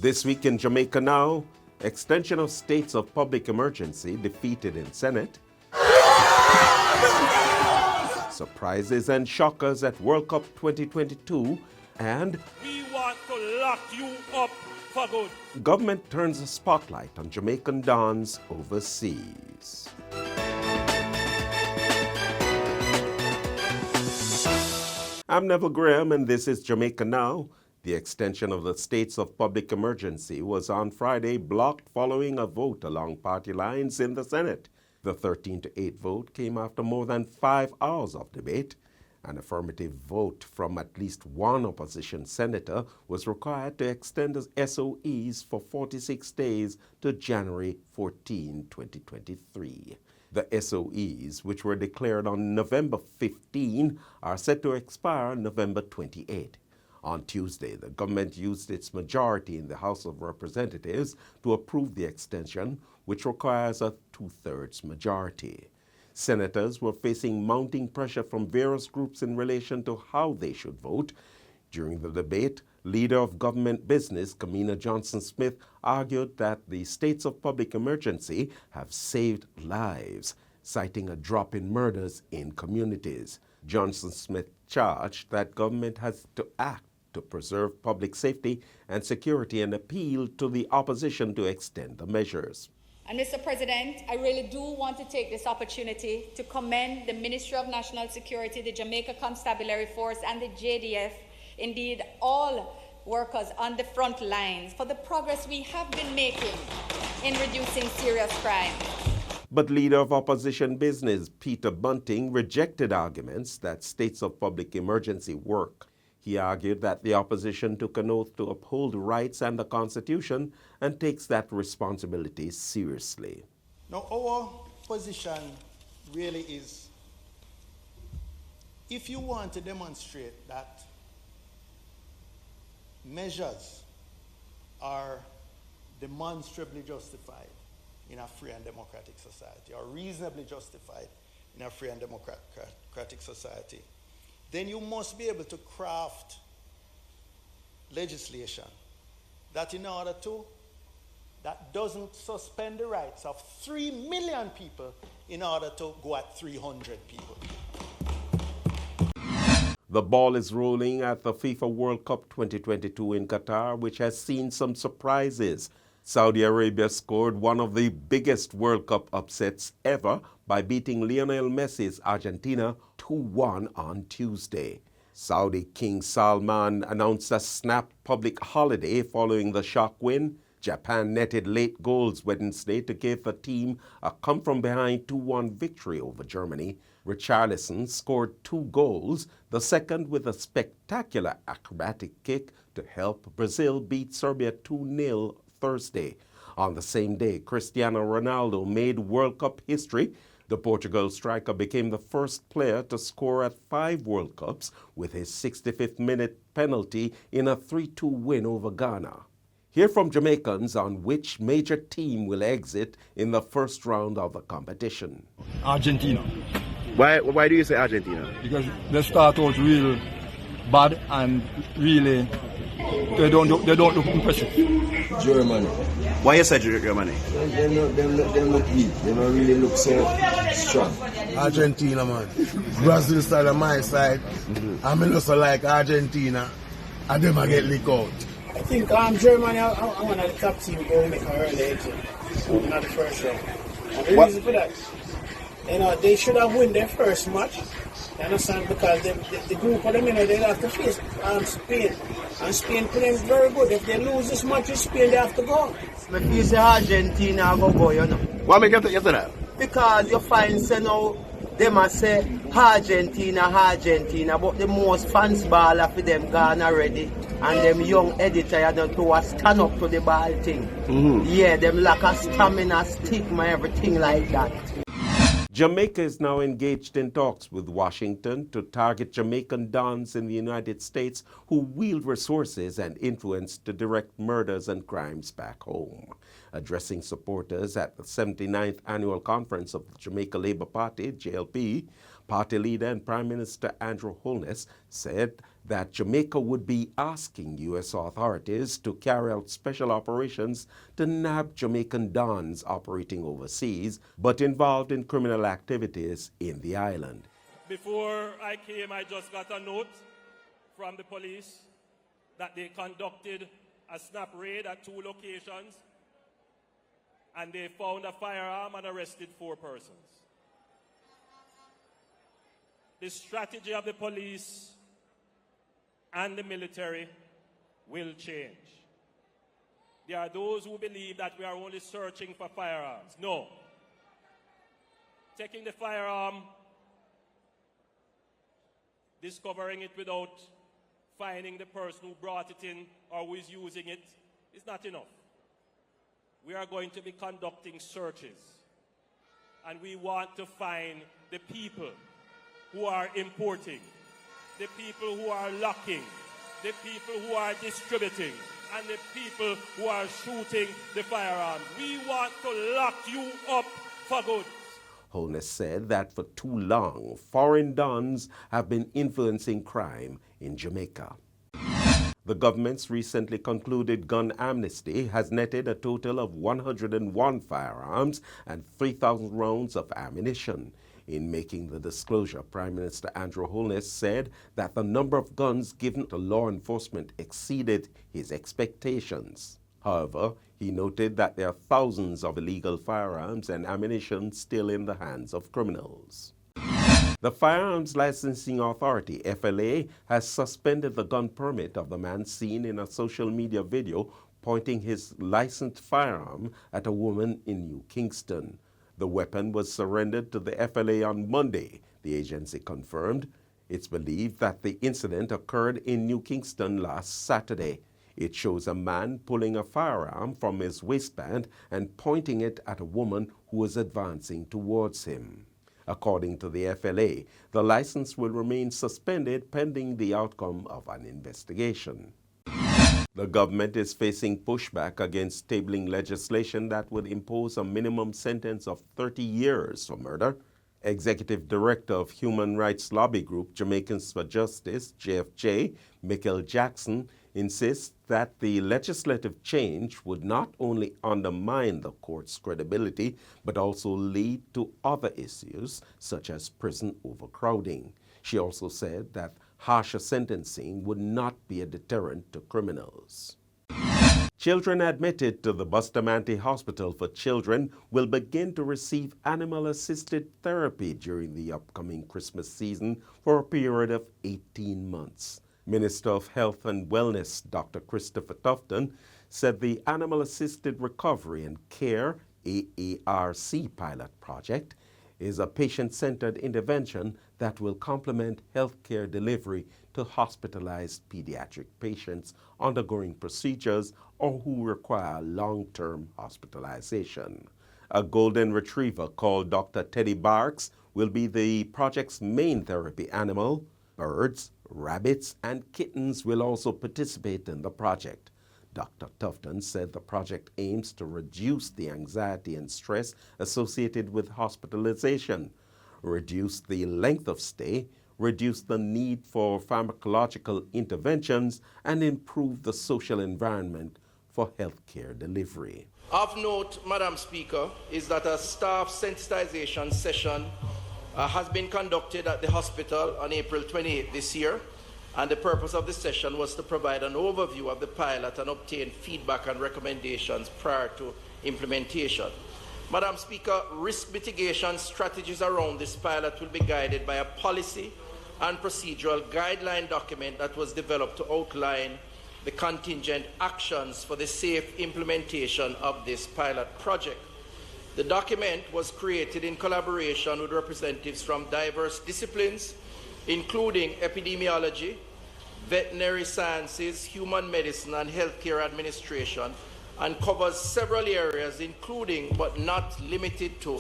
This week in Jamaica Now, extension of states of public emergency defeated in Senate. Surprises and shockers at World Cup 2022, and we want to lock you up for good. Government turns a spotlight on Jamaican dons overseas. I'm Neville Graham, and this is Jamaica Now. The extension of the states of public emergency was on Friday blocked following a vote along party lines in the Senate. The 13-8 vote came after more than 5 hours of debate. An affirmative vote from at least one opposition senator was required to extend the SOEs for 46 days to January 14, 2023. The SOEs, which were declared on November 15, are set to expire November 28. On Tuesday, the government used its majority in the House of Representatives to approve the extension, which requires a two-thirds majority. Senators were facing mounting pressure from various groups in relation to how they should vote. During the debate, Leader of Government Business, Kamina Johnson-Smith, argued that the states of public emergency have saved lives, citing a drop in murders in communities. Johnson-Smith charged that government has to act to preserve public safety and security and appealed to the opposition to extend the measures. And Mr. President, I really do want to take this opportunity to commend the Ministry of National Security, the Jamaica Constabulary Force, and the JDF, indeed all workers on the front lines, for the progress we have been making in reducing serious crime. But Leader of Opposition Business, Peter Bunting, rejected arguments that states of public emergency work. He argued that the opposition took an oath to uphold rights and the Constitution and takes that responsibility seriously. Now, our position really is, if you want to demonstrate that measures are demonstrably justified in a free and democratic society, or reasonably justified in a free and democratic society, then you must be able to craft legislation that doesn't suspend the rights of 3 million people in order to go at 300 people. The ball is rolling at the FIFA World Cup 2022 in Qatar, which has seen some surprises. Saudi Arabia scored one of the biggest World Cup upsets ever by beating Lionel Messi's Argentina 2-1 on Tuesday. Saudi King Salman announced a snap public holiday following the shock win. Japan netted late goals Wednesday to give the team a come-from-behind 2-1 victory over Germany. Richarlison scored 2 goals, the second with a spectacular acrobatic kick to help Brazil beat Serbia 2-0 Thursday. On the same day, Cristiano Ronaldo made World Cup history. The Portugal striker became the first player to score at 5 World Cups with his 65th minute penalty in a 3-2 win over Ghana. Hear from Jamaicans on which major team will exit in the first round of the competition. Argentina. Why do you say Argentina? Because they start out real bad and really they don't look impressive. Germany. Why you say Germany? They look weak. They don't really look so strong. Argentina, man. Brazil side on my side. I mean, also like Argentina. And them I get leaked out. I think Germany, I want the top team go make an early exit. Not the first round. And the reason for that, they should have won their first match. You understand? Because the group of them, they have to face Spain. And Spain plays very good. If they lose this match with Spain, they have to go. If you say Argentina, go, you know. Why make you say that? Because you find, now, them a say Argentina, but the most fans baller for them gone already. And them young editor, you know, to stand up to the ball thing. Yeah, them lack of stamina, stigma, everything like that. Jamaica is now engaged in talks with Washington to target Jamaican dons in the United States who wield resources and influence to direct murders and crimes back home. Addressing supporters at the 79th Annual Conference of the Jamaica Labour Party, JLP, party leader and Prime Minister Andrew Holness said that Jamaica would be asking U.S. authorities to carry out special operations to nab Jamaican dons operating overseas but involved in criminal activities in the island. Before I came, I just got a note from the police that they conducted a snap raid at 2 locations and they found a firearm and arrested 4 persons. The strategy of the police and the military will change. There are those who believe that we are only searching for firearms. No. Taking the firearm, discovering it without finding the person who brought it in or who is using it is not enough. We are going to be conducting searches, and we want to find the people who are importing, the people who are locking, the people who are distributing, and the people who are shooting the firearms. We want to lock you up for good. Holness said that for too long, foreign dons have been influencing crime in Jamaica. The government's recently concluded gun amnesty has netted a total of 101 firearms and 3,000 rounds of ammunition. In making the disclosure, Prime Minister Andrew Holness said that the number of guns given to law enforcement exceeded his expectations. However, he noted that there are thousands of illegal firearms and ammunition still in the hands of criminals. The Firearms Licensing Authority, FLA, has suspended the gun permit of the man seen in a social media video pointing his licensed firearm at a woman in New Kingston. The weapon was surrendered to the FLA on Monday, the agency confirmed. It's believed that the incident occurred in New Kingston last Saturday. It shows a man pulling a firearm from his waistband and pointing it at a woman who was advancing towards him. According to the FLA, the license will remain suspended pending the outcome of an investigation. The government is facing pushback against tabling legislation that would impose a minimum sentence of 30 years for murder. Executive Director of Human Rights Lobby Group Jamaicans for Justice, JFJ, Michael Jackson, insists that the legislative change would not only undermine the court's credibility, but also lead to other issues such as prison overcrowding. She also said that harsher sentencing would not be a deterrent to criminals. Children admitted to the Bustamante Hospital for Children will begin to receive animal-assisted therapy during the upcoming Christmas season for a period of 18 months. Minister of Health and Wellness, Dr. Christopher Tufton, said the Animal-Assisted Recovery and Care AARC pilot project is a patient-centered intervention that will complement healthcare delivery to hospitalized pediatric patients undergoing procedures or who require long-term hospitalization. A golden retriever called Dr. Teddy Barks will be the project's main therapy animal. Birds, rabbits, and kittens will also participate in the project. Dr. Tufton said the project aims to reduce the anxiety and stress associated with hospitalization, reduce the length of stay, reduce the need for pharmacological interventions, and improve the social environment for healthcare delivery. Of note, Madam Speaker, is that a staff sensitization session has been conducted at the hospital on April 28 this year, and the purpose of the session was to provide an overview of the pilot and obtain feedback and recommendations prior to implementation. Madam Speaker, risk mitigation strategies around this pilot will be guided by a policy and procedural guideline document that was developed to outline the contingent actions for the safe implementation of this pilot project. The document was created in collaboration with representatives from diverse disciplines, including epidemiology, veterinary sciences, human medicine, and healthcare administration, and covers several areas, including but not limited to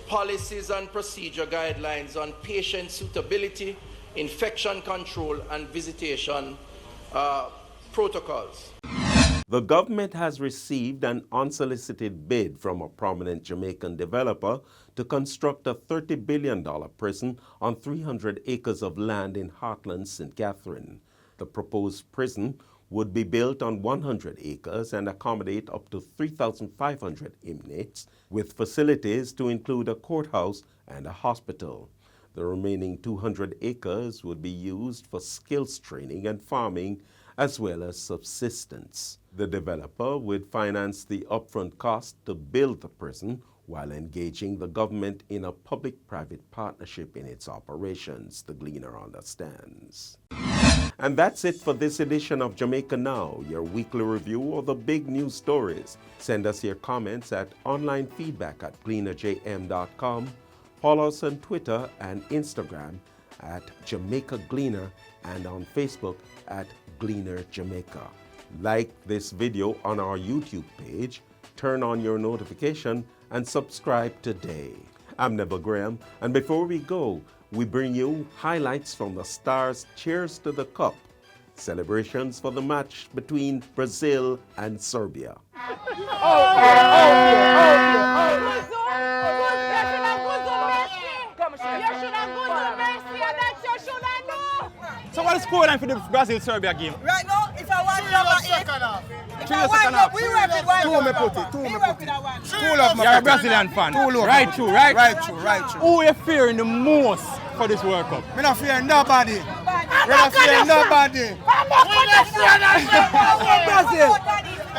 policies and procedure guidelines on patient suitability, infection control, and visitation protocols. The government has received an unsolicited bid from a prominent Jamaican developer to construct a $30 billion prison on 300 acres of land in Hartlands, St. Catherine. The proposed prison would be built on 100 acres and accommodate up to 3,500 inmates, with facilities to include a courthouse and a hospital. The remaining 200 acres would be used for skills training and farming, as well as subsistence. The developer would finance the upfront cost to build the prison while engaging the government in a public-private partnership in its operations, the Gleaner understands. And that's it for this edition of Jamaica Now, your weekly review of the big news stories. Send us your comments at onlinefeedback@gleanerjm.com. Follow us on Twitter and Instagram at Jamaica Gleaner and on Facebook at Gleaner Jamaica. Like this video on our YouTube page, turn on your notification, and subscribe today. I'm Neville Graham, and before we go, we bring you highlights from the Stars' Cheers to the Cup, celebrations for the match between Brazil and Serbia. So what is score line for the Brazil-Serbia game? Right now, if I want number 8, if I wind up, we work with one number. Two love, you're a Brazilian fan. Right true, right? Right true. Who are you fearing the most for this World Cup? Me not fear nobody. We not fear nobody. Brazil.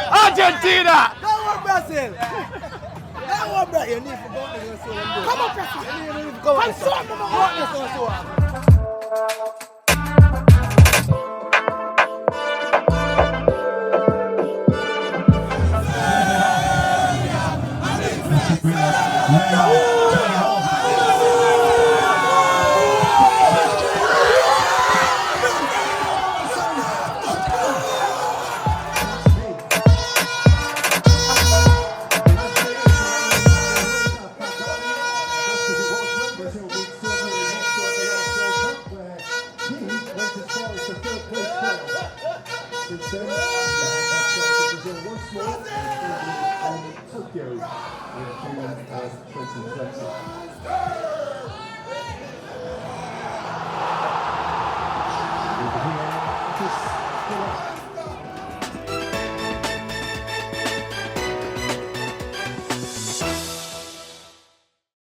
Argentina! Don't want Brazil. Don't want Brazil. You need to go to your soul. Come on, Brazil. You need to go to your soul. Tokyo in June 2020.